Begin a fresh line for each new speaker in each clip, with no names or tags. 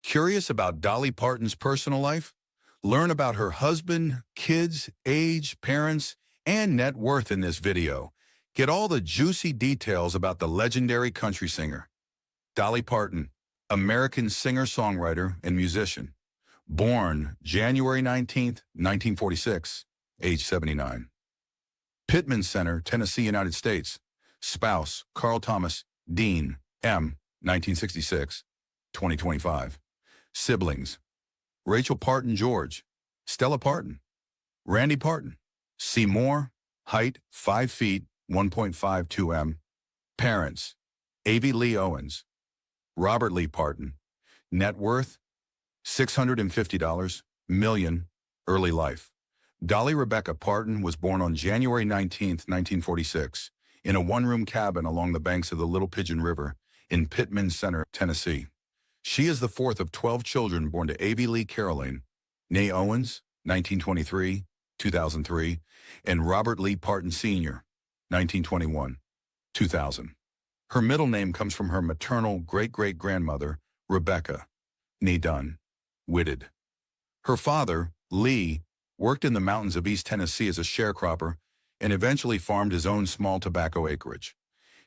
Curious about Dolly Parton's personal life? Learn about her husband, kids, age, parents, and net worth in this video. Get all the juicy details about the legendary country singer. Dolly Parton, American singer-songwriter and musician. Born January 19th, 1946, age 79. Pittman Center, Tennessee, United States. Spouse, Carl Thomas, Dean, M., 1966, 2025. Siblings, Rachel Parton George, Stella Parton, Randy Parton, C. Moore, height 5 feet, 1.52 m. Parents, Avie Lee Owens, Robert Lee Parton. Net worth, $650 million. Early life. Dolly Rebecca Parton was born on January 19th, 1946, in a one-room cabin along the banks of the Little Pigeon River in Pittman Center, Tennessee. She is the fourth of 12 children born to Avie Lee Caroline, née Owens, 1923, 2003, and Robert Lee Parton Sr., 1921, 2000. Her middle name comes from her maternal great-great-grandmother, Rebecca, née Dunn, Whitted. Her father, Lee, worked in the mountains of East Tennessee as a sharecropper and eventually farmed his own small tobacco acreage.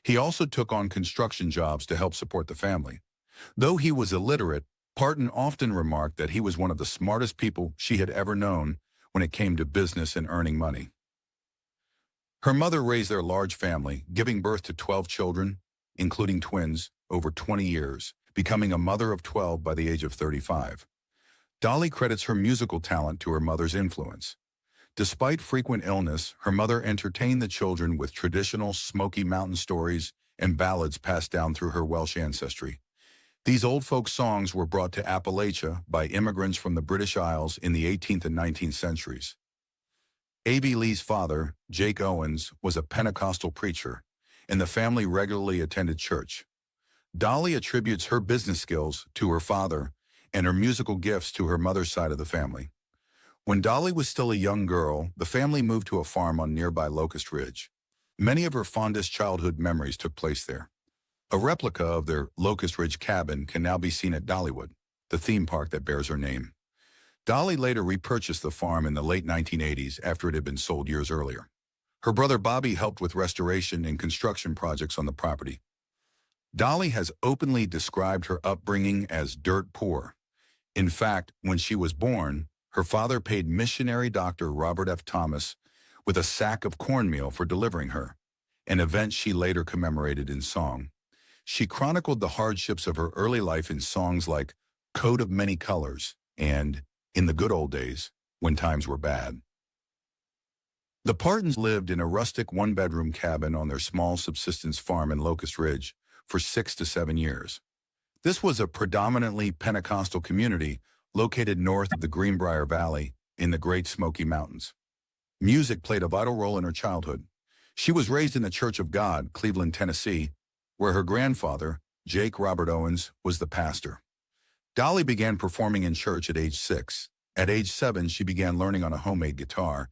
He also took on construction jobs to help support the family. Though he was illiterate, Parton often remarked that he was one of the smartest people she had ever known when it came to business and earning money. Her mother raised their large family, giving birth to 12 children, including twins, over 20 years, becoming a mother of 12 by the age of 35. Dolly credits her musical talent to her mother's influence. Despite frequent illness, her mother entertained the children with traditional Smoky Mountain stories and ballads passed down through her Welsh ancestry. These old folk songs were brought to Appalachia by immigrants from the British Isles in the 18th and 19th centuries. Avie Lee's father, Jake Owens, was a Pentecostal preacher, and the family regularly attended church. Dolly attributes her business skills to her father and her musical gifts to her mother's side of the family. When Dolly was still a young girl, the family moved to a farm on nearby Locust Ridge. Many of her fondest childhood memories took place there. A replica of their Locust Ridge cabin can now be seen at Dollywood, the theme park that bears her name. Dolly later repurchased the farm in the late 1980s after it had been sold years earlier. Her brother Bobby helped with restoration and construction projects on the property. Dolly has openly described her upbringing as dirt poor. In fact, when she was born, her father paid missionary Dr. Robert F. Thomas with a sack of cornmeal for delivering her, an event she later commemorated in song. She chronicled the hardships of her early life in songs like Coat of Many Colors and In the Good Old Days, When Times Were Bad. The Partons lived in a rustic one-bedroom cabin on their small subsistence farm in Locust Ridge for 6 to 7 years. This was a predominantly Pentecostal community located north of the Greenbrier Valley in the Great Smoky Mountains. Music played a vital role in her childhood. She was raised in the Church of God, Cleveland, Tennessee, where her grandfather, Jake Robert Owens, was the pastor. Dolly began performing in church at age 6. At age 7, she began learning on a homemade guitar,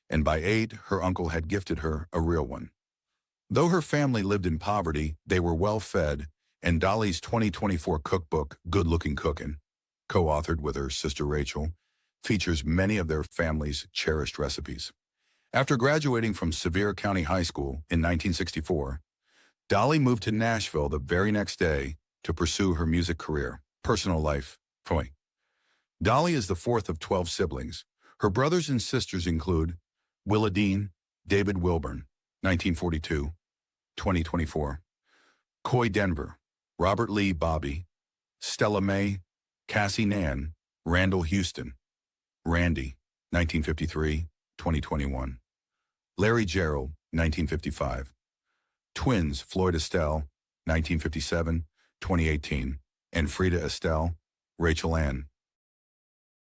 and by 8, her uncle had gifted her a real one. Though her family lived in poverty, they were well-fed, and Dolly's 2024 cookbook, Good Looking Cookin', co-authored with her sister Rachel, features many of their family's cherished recipes. After graduating from Sevier County High School in 1964, Dolly moved to Nashville the very next day to pursue her music career. Personal life. Dolly is the fourth of 12 siblings. Her brothers and sisters include Willa Dean, David Wilburn, 1942, 2024, Coy Denver, Robert Lee Bobby, Stella Mae, Cassie Nan, Randall Houston, Randy, 1953, 2021, Larry Gerald, 1955, twins Floyd Estelle, 1957, 2018, and Frida Estelle, Rachel Ann,